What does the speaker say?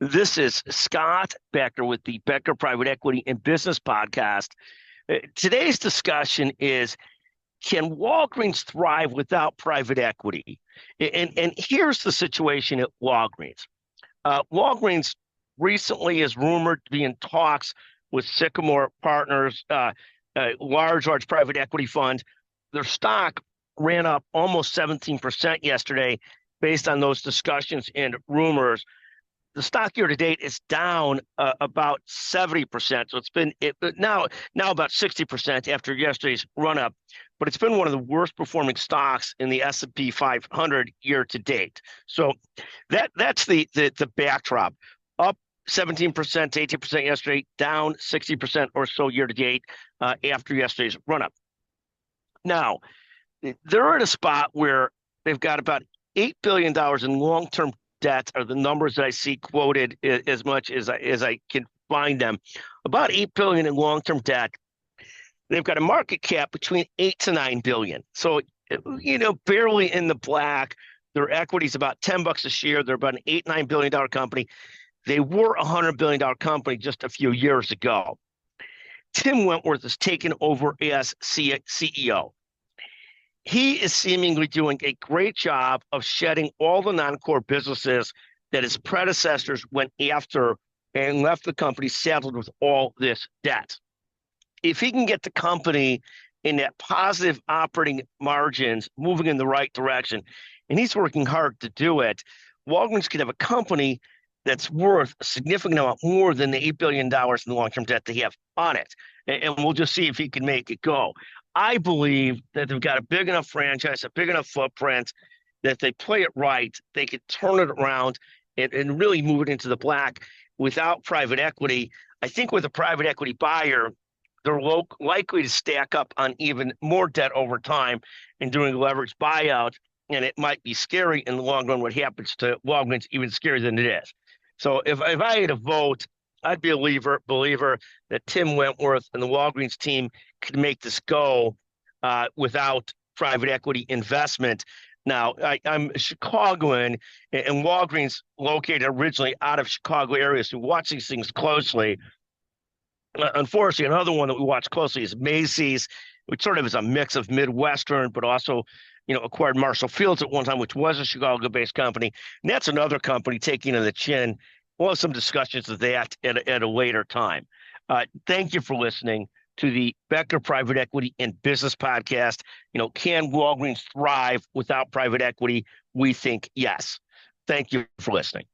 This is Scott Becker with the Becker Private Equity and Business Podcast. Today's discussion is, can Walgreens thrive without private equity? And here's the situation at Walgreens. Walgreens recently is rumored to be in talks with Sycamore Partners, large private equity fund. Their stock ran up almost 17% yesterday based on those discussions and rumors. The stock year to date is down about 70%. So it's been now about 60% after yesterday's run up, but it's been one of the worst performing stocks in the S&P 500 year to date. So that's the backdrop. Up 17% to 18% yesterday, down 60% or so year to date after yesterday's run up. Now, they're at a spot where they've got about $8 billion in long-term debt, are the numbers that I see quoted as much as I can find them. About $8 billion in long-term debt. They've got a market cap between $8 to $9 billion. So, barely in the black. Their equity is about $10 a share. They're about an $8-9 billion company. They were a $100 billion company just a few years ago. Tim Wentworth has taken over as CEO. He is seemingly doing a great job of shedding all the non-core businesses that his predecessors went after and left the company saddled with all this debt. If he can get the company in that positive operating margins moving in the right direction, and he's working hard to do it, Walgreens could have a company that's worth a significant amount more than the $8 billion in the long-term debt they have on it. And we'll just see if he can make it go. I believe that they've got a big enough franchise, a big enough footprint, that if they play it right, they could turn it around and really move it into the black without private equity. I think with a private equity buyer, they're likely to stack up on even more debt over time and doing a leveraged buyout, and it might be scary in the long run what happens to Walgreens, even scarier than it is. So if I had a vote, I'd be a believer that Tim Wentworth and the Walgreens team could make this go without private equity investment. Now, I'm a Chicagoan, and Walgreens located originally out of Chicago area, so we watch these things closely. Unfortunately, another one that we watch closely is Macy's, which sort of is a mix of Midwestern, but also acquired Marshall Fields at one time, which was a Chicago-based company. And that's another company taking in the chin. We'll have some discussions of that at a later time. Thank you for listening to the Becker Private Equity and Business Podcast. Can Walgreens thrive without private equity? We think yes. Thank you for listening.